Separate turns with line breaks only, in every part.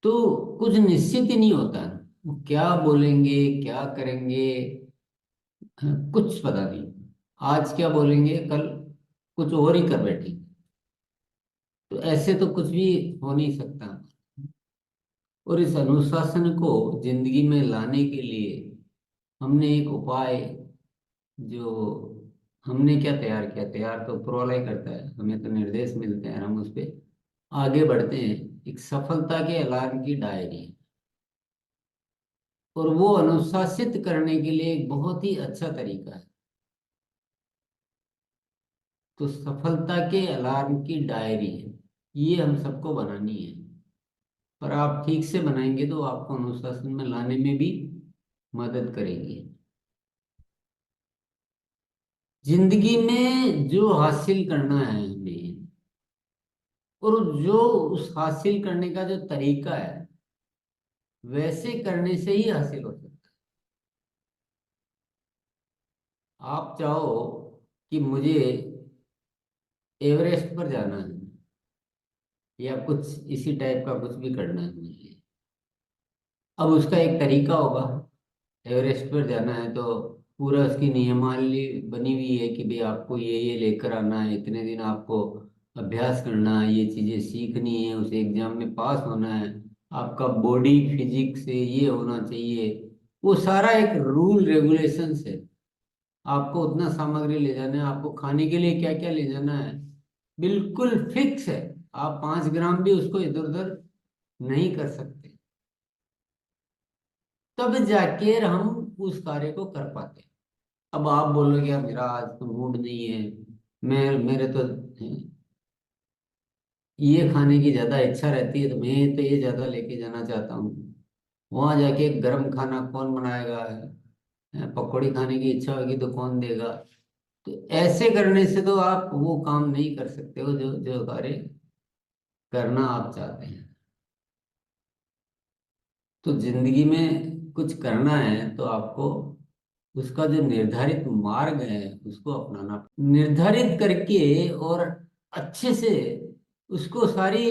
तो कुछ निश्चित ही नहीं होता। वो क्या बोलेंगे, क्या करेंगे, कुछ पता नहीं। आज क्या बोलेंगे, कल कुछ और ही कर बैठेंगे। तो ऐसे तो कुछ भी हो नहीं सकता। और इस अनुशासन को जिंदगी में लाने के लिए हमने एक उपाय, जो हमने क्या तैयार किया, तैयार तो ऊपर वाला ही करता है, हमें तो निर्देश मिलते हैं, हम उस पे आगे बढ़ते हैं। एक सफलता के अलार्म की डायरी। और वो अनुशासित करने के लिए एक बहुत ही अच्छा तरीका है। तो सफलता के अलार्म की डायरी है, ये हम सबको बनानी है। पर आप ठीक से बनाएंगे तो आपको अनुशासन में लाने में भी मदद करेगी। जिंदगी में जो हासिल करना है हमें, और जो उस हासिल करने का जो तरीका है, वैसे करने से ही हासिल हो सकता है। आप चाहो कि मुझे एवरेस्ट पर जाना है, या कुछ इसी टाइप का कुछ भी करना है मुझे। अब उसका एक तरीका होगा। एवरेस्ट पर जाना है तो पूरा उसकी नियमावली बनी हुई है कि भाई आपको ये लेकर आना है, इतने दिन आपको अभ्यास करना है, ये चीज़ें सीखनी है, उस एग्जाम में पास होना है, आपका बॉडी फिजिक्स से ये होना चाहिए। वो सारा एक रूल रेगुलेशंस है। आपको उतना सामग्री ले जाना है, आपको खाने के लिए क्या क्या ले जाना है, बिल्कुल फिक्स है। आप 5 ग्राम भी उसको इधर उधर नहीं कर सकते। तब जाके हम उस कार्य को कर पाते हैं। अब आप बोलोगे यार मेरा आज तो मूड नहीं है, मैं मेरे तो ये खाने की ज्यादा इच्छा रहती है, तो मैं तो ये ज्यादा लेके जाना चाहता हूँ। वहां जाके गर्म खाना कौन बनाएगा पकौड़ी खाने की इच्छा होगी तो कौन देगा। तो ऐसे करने से तो आप वो काम नहीं कर सकते हो जो जो कार्य करना आप चाहते हैं। तो जिंदगी में कुछ करना है तो आपको उसका जो निर्धारित मार्ग है उसको अपनाना, निर्धारित करके और अच्छे से उसको सारी।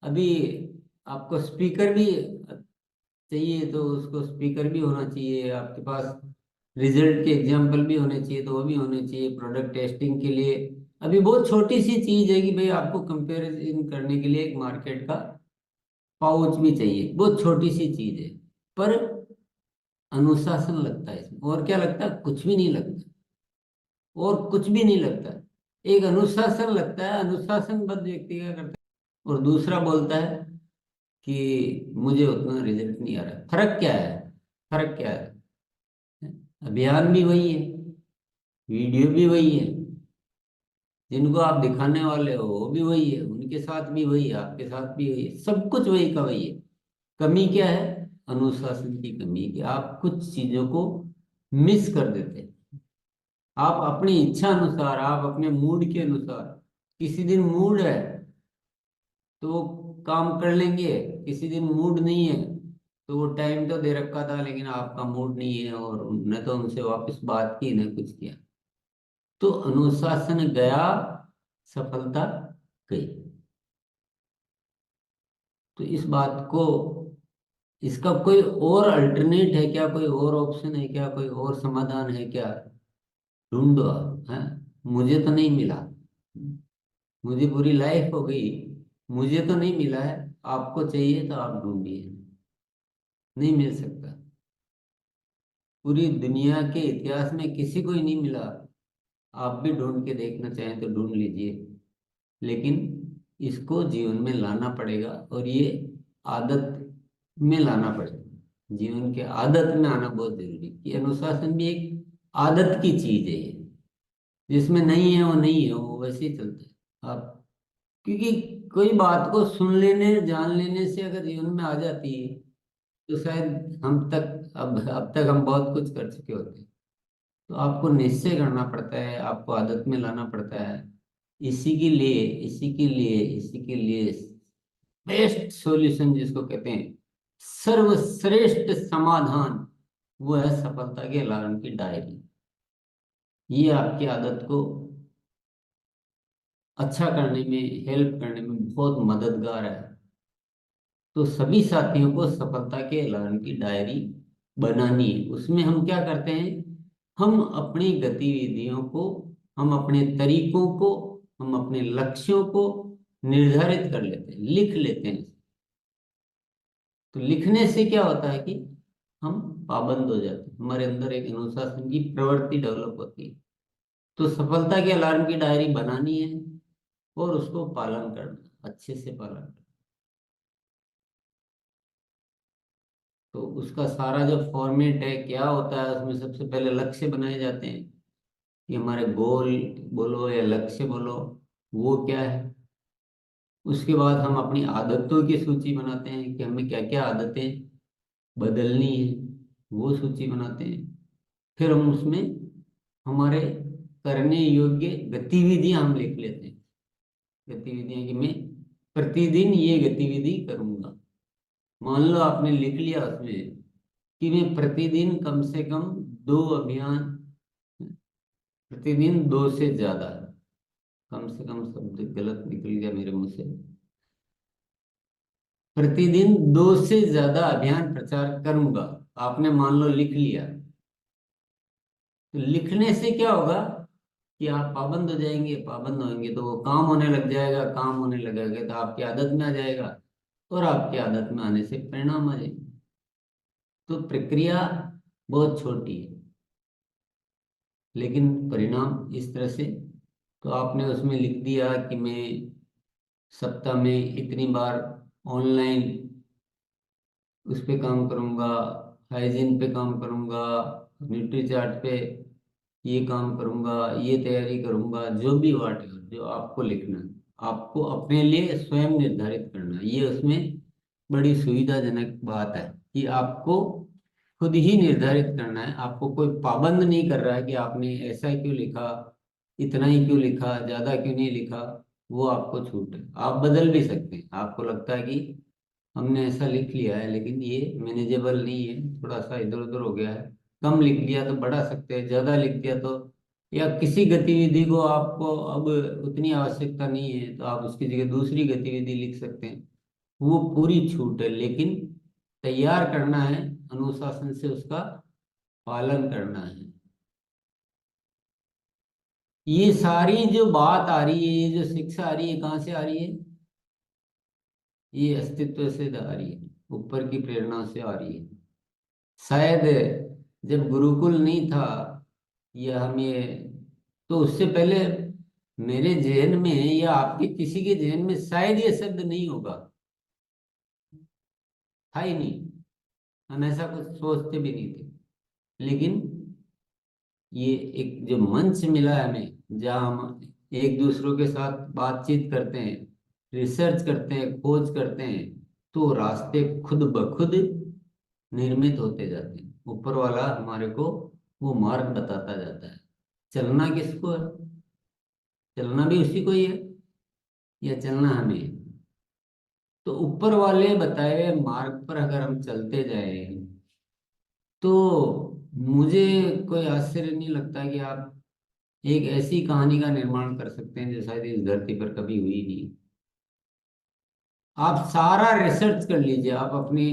अभी आपको स्पीकर भी चाहिए तो उसको स्पीकर भी होना चाहिए आपके पास, रिजल्ट के एग्जाम्पल भी होने चाहिए तो वो भी होने चाहिए प्रोडक्ट टेस्टिंग के लिए। अभी बहुत छोटी सी चीज है कि भाई आपको कंपैरिजन करने के लिए एक मार्केट का पाउच भी चाहिए, बहुत छोटी सी चीज है। पर अनुशासन लगता है इसमें, और क्या लगता है, कुछ भी नहीं लगता। और कुछ भी नहीं लगता। एक अनुशासन लगता है, अनुशासनबद्ध व्यक्ति क्या करता है, और दूसरा बोलता है कि मुझे उतना रिजल्ट नहीं आ रहा। फर्क क्या है, फर्क क्या है? अभियान भी वही है, वीडियो भी वही है, जिनको आप दिखाने वाले हो वो भी वही है, उनके साथ भी वही है, आपके साथ भी वही है, सब कुछ वही का वही है। कमी क्या है? अनुशासन की कमी है कि आप कुछ चीजों को मिस कर देते हैं। आप अपनी इच्छा अनुसार, आप अपने मूड के अनुसार, किसी दिन मूड है तो वो काम कर लेंगे, किसी दिन मूड नहीं है तो वो टाइम तो दे रखा था लेकिन आपका मूड नहीं है, और न तो उनसे वापस बात की न कुछ किया। तो अनुशासन गया, सफलता गई। तो इस बात को, इसका कोई और अल्टरनेट है क्या, कोई और ऑप्शन है क्या, कोई और समाधान है क्या? ढूंढो। है, मुझे तो नहीं मिला। मुझे पूरी लाइफ हो गई, मुझे तो नहीं मिला है। आपको चाहिए तो आप ढूंढिए, नहीं मिल सकता। पूरी दुनिया के इतिहास में किसी को ही नहीं मिला। आप भी ढूंढ के देखना चाहें तो ढूंढ लीजिए, लेकिन इसको जीवन में लाना पड़ेगा, और ये आदत में लाना पड़ेगा। जीवन के आदत में आना बहुत जरूरी है। ये अनुशासन भी एक आदत की चीज है ये, जिसमें नहीं है वो नहीं है, वो वैसे ही चलता है। आप, क्योंकि कोई बात को सुन लेने जान लेने से अगर जीवन में आ जाती है तो शायद हम तक, अब तक हम बहुत कुछ कर चुके होते हैं। तो आपको निश्चय करना पड़ता है, आपको आदत में लाना पड़ता है। इसी के लिए, इसी के लिए, इसी के लिए बेस्ट सॉल्यूशन जिसको कहते हैं, सर्वश्रेष्ठ समाधान, वो है सफलता के अलार्म की डायरी। ये आपकी आदत को अच्छा करने में, हेल्प करने में बहुत मददगार है। तो सभी साथियों को सफलता के अलार्म की डायरी बनानी है। उसमें हम क्या करते हैं, हम अपनी गतिविधियों को, हम अपने तरीकों को, हम अपने लक्ष्यों को निर्धारित कर लेते हैं, लिख लेते हैं। तो लिखने से क्या होता है कि हम पाबंद हो जाते हैं, हमारे अंदर एक अनुशासन की प्रवृत्ति डेवलप होती है। तो सफलता के अलार्म की डायरी बनानी है और उसको पालन करना, अच्छे से पालन करना। तो उसका सारा जो फॉर्मेट है क्या होता है, उसमें सबसे पहले लक्ष्य बनाए जाते हैं कि हमारे गोल बोलो या लक्ष्य बोलो वो क्या है। उसके बाद हम अपनी आदतों की सूची बनाते हैं कि हमें क्या क्या आदतें बदलनी है, वो सूची बनाते हैं। फिर हम उसमें हमारे करने योग्य गतिविधियां हम लिख लेते हैं। गतिविधियां कि मैं प्रतिदिन ये गतिविधि करूंगा। मान लो आपने लिख लिया उसमें कि मैं प्रतिदिन कम से कम 2 अभियान, प्रतिदिन 2 से ज्यादा, कम से कम शब्द गलत निकल गया मेरे मुंह से, प्रतिदिन 2 से ज्यादा अभियान प्रचार करूंगा। आपने मान लो लिख लिया। तो लिखने से क्या होगा कि आप पाबंद हो जाएंगे, पाबंद होंगे तो वो काम होने लग जाएगा, काम होने लगेगा तो आपकी आदत में आ जाएगा, और आपकी आदत में आने से परिणाम आ जाएंगे। तो प्रक्रिया बहुत छोटी है लेकिन परिणाम इस तरह से। तो आपने उसमें लिख दिया कि मैं सप्ताह में इतनी बार ऑनलाइन उस पे काम करूंगा, हाइजीन पे काम करूंगा, न्यूट्री चार्ट पे ये काम करूंगा, ये तैयारी करूंगा, जो भी वाट है जो आपको लिखना है, आपको अपने लिए स्वयं निर्धारित करना है। ये उसमें बड़ी सुविधाजनक बात है कि आपको खुद ही निर्धारित करना है। आपको कोई पाबंद नहीं कर रहा है कि आपने ऐसा क्यों लिखा, इतना ही क्यों लिखा, ज्यादा क्यों नहीं लिखा। वो आपको छूट है, आप बदल भी सकते हैं। आपको लगता है कि हमने ऐसा लिख लिया है लेकिन ये मैनेजेबल नहीं है, थोड़ा सा इधर उधर हो गया है, कम लिख लिया तो बढ़ा सकते हैं, ज्यादा लिख दिया तो, या किसी गतिविधि को आपको अब उतनी आवश्यकता नहीं है तो आप उसकी जगह दूसरी गतिविधि लिख सकते हैं। वो पूरी छूट है, लेकिन तैयार करना है, अनुशासन से उसका पालन करना है। ये सारी जो बात आ रही है, ये जो शिक्षा आ रही है, कहाँ से आ रही है? ये अस्तित्व से आ रही है, ऊपर की प्रेरणा से आ रही है। शायद जब गुरुकुल नहीं था या हम ये, तो उससे पहले मेरे जहन में या आपके किसी के जहन में शायद ये शब्द नहीं होगा, था ही नहीं। हम ऐसा कुछ सोचते भी नहीं थे। लेकिन ये एक जो मंच मिला है हमें, जहाँ हम एक दूसरों के साथ बातचीत करते हैं, रिसर्च करते हैं, खोज करते हैं, तो रास्ते खुद ब खुद निर्मित होते जाते हैं। ऊपर वाला हमारे को वो मार्ग बताता जाता है। चलना किसको है? चलना भी उसी को ही है या चलना हमें है? तो ऊपर वाले बताए हुए मार्ग पर अगर हम चलते जाए तो मुझे कोई आश्चर्य नहीं लगता कि आप एक ऐसी कहानी का निर्माण कर सकते हैं जो शायद इस धरती पर कभी हुई नहीं। आप सारा रिसर्च कर लीजिए, आप अपनी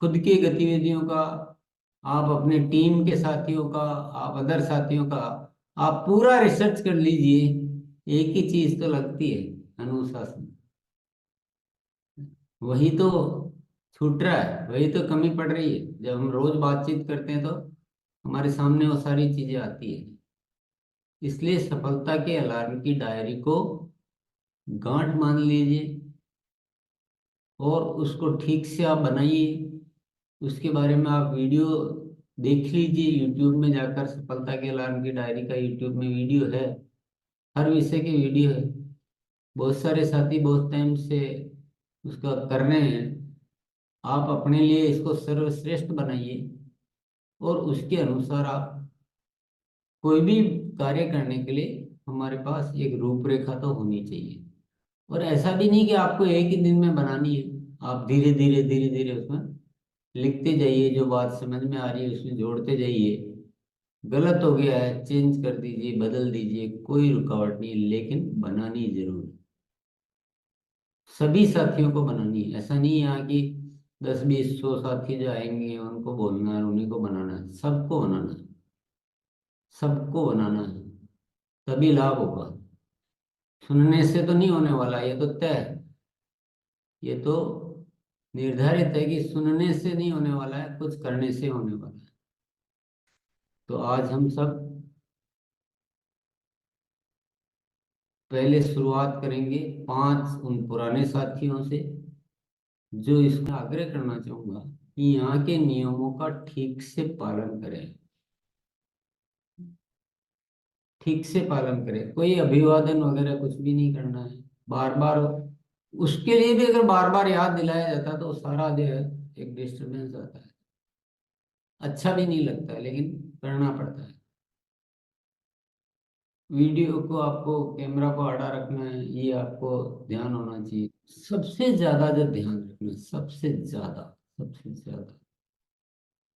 खुद की गतिविधियों का, आप अपने टीम के साथियों का, आप अदर साथियों का, आप पूरा रिसर्च कर लीजिए। एक ही चीज तो लगती है, अनुशासन। वही तो छूट रहा है, वही तो कमी पड़ रही है। जब हम रोज बातचीत करते हैं तो हमारे सामने वो सारी चीजें आती है। इसलिए सफलता के अलार्म की डायरी को गांठ मान लीजिए और उसको ठीक से आप बनाइए। उसके बारे में आप वीडियो देख लीजिए, यूट्यूब में जाकर सफलता के अलार्म की डायरी का यूट्यूब में वीडियो है, हर विषय के वीडियो है। बहुत सारे साथी बहुत टाइम से उसका कर रहे हैं। आप अपने लिए इसको सर्वश्रेष्ठ बनाइए और उसके अनुसार आप कोई भी कार्य करने के लिए, हमारे पास एक रूपरेखा तो होनी चाहिए। और ऐसा भी नहीं कि आपको एक ही दिन में बनानी है, आप धीरे धीरे धीरे धीरे उसमें लिखते जाइए, जो बात समझ में आ रही है उसमें जोड़ते जाइए। गलत हो गया है चेंज कर दीजिए, बदल दीजिए, कोई रुकावट नहीं, लेकिन बनानी जरूर है। सभी साथियों को बनानी है। ऐसा नहीं है यहाँ की 10 20 100 साथी जो आएंगे उनको बोलना है, उन्हीं को बनाना है, सबको बनाना है, सबको बनाना है, तभी लाभ होगा। सुनने से तो नहीं होने वाला, ये तो तय है। ये तो निर्धारित है कि सुनने से नहीं होने वाला है, कुछ करने से होने वाला है। तो आज हम सब पहले शुरुआत करेंगे 5 उन पुराने साथियों से, जो इसका आग्रह करना चाहूंगा कि यहाँ के नियमों का ठीक से पालन करें, ठीक से पालन करें। कोई अभिवादन वगैरह कुछ भी नहीं करना है बार बार। उसके लिए भी अगर बार बार याद दिलाया जाता तो सारा जो है एक डिस्टरबेंस आता है, अच्छा भी नहीं लगता है, लेकिन करना पड़ता है। वीडियो को आपको, कैमरा को आड़ा रखना है, ये आपको ध्यान होना चाहिए। सबसे ज्यादा जो ध्यान रखना है, सबसे ज्यादा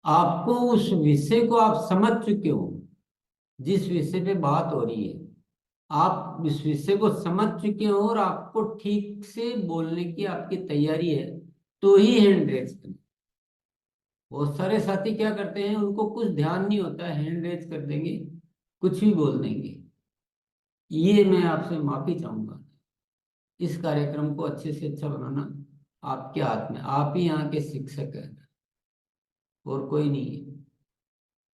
आपको उस विषय को आप समझ चुके हो, जिस विषय पे बात हो रही है आप इस विषय को समझ चुके हो और आपको ठीक से बोलने की आपकी तैयारी है, तो ही हैंड रेज करें। बहुत सारे साथी क्या करते हैं, उनको कुछ ध्यान नहीं होता है, हैंड रेज कर देंगे, कुछ भी बोल देंगे। ये मैं आपसे माफी चाहूंगा। इस कार्यक्रम को अच्छे से अच्छा बनाना आपके हाथ में, आप ही यहाँ के शिक्षक हैं और कोई नहीं है।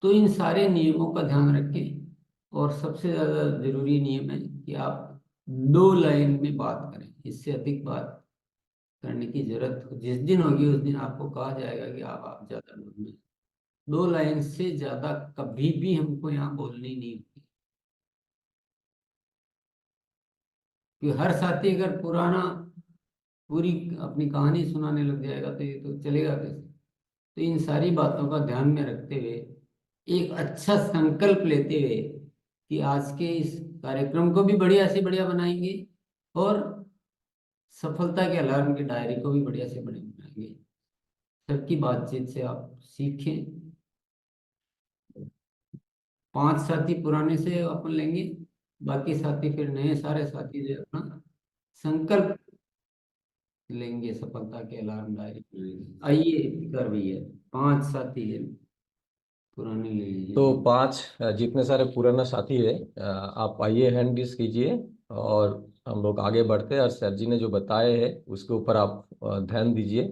तो इन सारे नियमों का ध्यान रखें, और सबसे ज्यादा जरूरी नियम है कि आप 2 लाइन में बात करें। इससे अधिक बात करने की जरूरत जिस दिन होगी उस दिन आपको कहा जाएगा कि आप ज्यादा बोल रहे हैं। 2 लाइन से ज्यादा कभी भी हमको यहाँ बोलनी नहीं होती। कि हर साथी अगर पूरी अपनी कहानी सुनाने लग जाएगा तो ये तो चलेगा कैसे। तो इन सारी बातों का ध्यान में रखते हुए, एक अच्छा संकल्प लेते हुए कि आज के इस कार्यक्रम को भी बढ़िया से बढ़िया बनाएंगे, और सफलता के अलार्म की डायरी को भी बढ़िया से बढ़िया बनाएंगे। सबकी बातचीत से आप सीखें। 5 साथी पुराने से अपन लेंगे, बाकी साथी फिर नए सारे साथी जो अपना संकल्प लेंगे, सफलता के अलार्म डायरी बनाएंगे। आइए कर भैया, 5 साथी है, पुराने ले लीजिए।
तो 5 जितने सारे पुराना साथी है, आप आइए हैंड रेस कीजिए और हम लोग आगे बढ़ते हैं। और सर जी ने जो बताए हैं उसके ऊपर आप ध्यान दीजिए।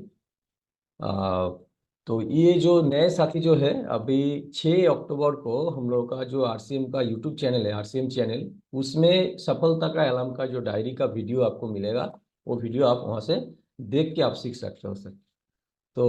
आ, तो ये जो नए साथी जो है, अभी 6 अक्टूबर को हम लोग का जो आरसीएम का यूट्यूब चैनल है, आरसीएम चैनल, उसमें सफलता का अलार्म का जो डायरी का वीडियो आपको मिलेगा, वो वीडियो आप वहां से देख के आप सीख सकते हो सर। तो